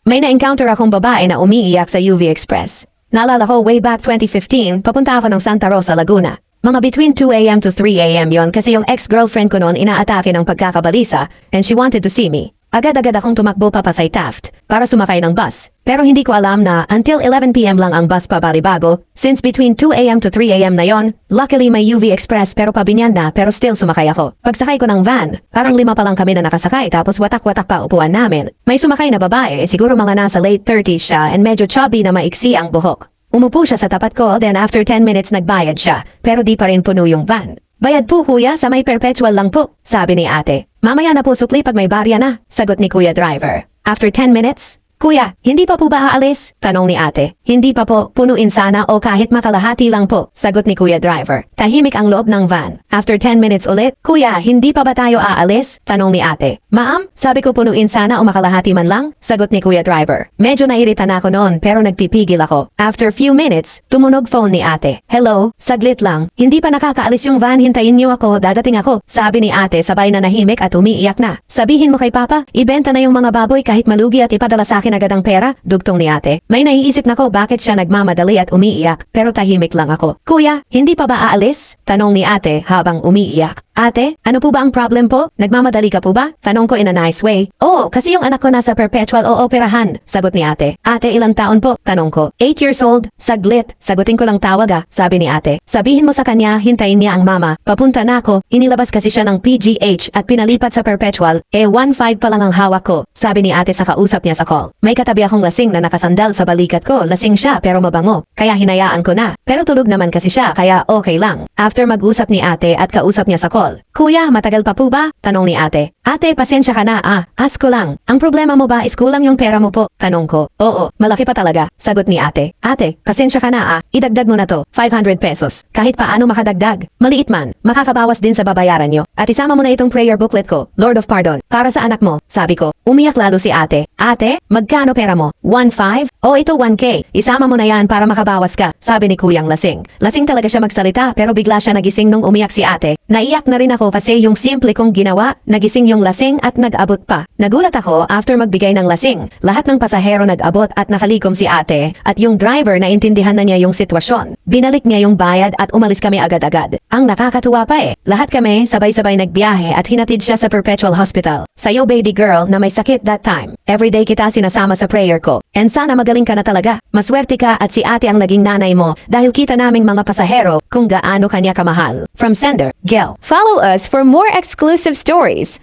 May na-encounter akong babae na umiiyak sa UV Express. Naalala ko way back 2015, papunta ako ng Santa Rosa, Laguna. Mga between 2 a.m. to 3 a.m. yon kasi yung ex-girlfriend ko noon inaatake ng pagkakabalisa and she wanted to see me. Agad-agad akong tumakbo pa Pasay Taft para sumakay ng bus. Pero hindi ko alam na until 11 p.m. lang ang bus pabalibago. Since between 2 a.m. to 3 a.m. na yon, luckily may UV Express pero pabinyan na pero still sumakay ako. Pagsakay ko ng van, parang 5 pa lang kami na nakasakay tapos watak-watak pa upuan namin. May sumakay na babae, siguro mga nasa late 30s siya and medyo chubby na maiksi ang buhok. Umupo siya sa tapat ko then after 10 minutes nagbayad siya pero di pa rin puno yung van. Bayad po kuya, sa may perpetual lang po, sabi ni ate. Mamaya na po sukli pag may barya na, sagot ni kuya driver. After 10 minutes, kuya, hindi pa po ba aalis? Tanong ni ate. Hindi pa po, punuin sana o kahit makalahati lang po, sagot ni kuya driver. Tahimik ang loob ng van. After 10 minutes ulit, kuya, hindi pa ba tayo aalis? Tanong ni ate. Ma'am, sabi ko punuin sana o makalahati man lang, sagot ni kuya driver. Medyo nairita na ako noon pero nagpipigil ako. After few minutes, tumunog phone ni ate. Hello, saglit lang. Hindi pa nakakaalis yung van, hintayin niyo ako, dadating ako, sabi ni ate sabay na nahimik at umiiyak na. Sabihin mo kay papa, ibenta na yung mga baboy kahit malugi at ipadala sa akin agad ang pera, dugtong ni ate. May naiisip na ko bakit siya nagmamadali at umiiyak, pero tahimik lang ako. Kuya, hindi pa ba aalis? Tanong ni ate habang umiiyak. Ate, ano po ba ang problem po? Nagmamadali ka po ba? Tanong ko in a nice way. Oo, kasi yung anak ko nasa perpetual o operahan, sagot ni ate. Ate, ilang taon po? Tanong ko. 8 years old. Saglit, sagutin ko lang tawag sabi ni ate. Sabihin mo sa kanya, hintayin niya ang mama. Papunta na ako, inilabas kasi siya ng PGH at pinalipat sa perpetual. 1.5 pa lang ang hawak ko, sabi ni ate sa kausap niya sa call. May katabi akong lasing na nakasandal sa balikat ko, lasing siya pero mabango. Kaya hinayaan ko na. Pero tulog naman kasi siya, kaya okay lang. After mag-usap ni ate at kausap niya sa call. Kuya, matagal pa po ba? Tanong ni ate. Ate, pasensya ka na ask ko lang. Ang problema mo ba is kulang yung pera mo po? Tanong ko. Oo, malaki pa talaga, sagot ni ate. Ate, pasensya ka na idagdag mo na to, 500 pesos. Kahit paano makadagdag. Maliit man, makakabawas din sa babayaran nyo. At isama mo na itong prayer booklet ko, Lord of Pardon, para sa anak mo, sabi ko. Umiyak lalo si ate. Ate, magkano pera mo? 1.5? O ito 1K. Isama mo na yan para makabawas ka, sabi ni kuyang lasing. Lasing talaga siya magsalita pero bigla siya nagising nung umiyak si ate. Naiyak na rin ako kasi yung simple kong ginawa, nagising yung lasing at nag-abot pa. Nagulat ako after magbigay ng lasing. Lahat ng pasahero nag-abot at nakalikom si ate at yung driver na intindihan na niya yung sitwasyon. Binalik niya yung bayad at umalis kami agad-agad. Ang nakakatuwa pa lahat kami sabay-sabay nagbiyahe at hinatid siya sa Perpetual Hospital. Sa'yo baby girl na may sakit that time. Everyday kita sinasama sa prayer ko. And sana magaling ka na talaga. Maswerte ka at si ate ang naging nanay mo dahil kita naming mga pasahero kung gaano kanya kamahal. From sender, Gel. Follow us for more exclusive stories.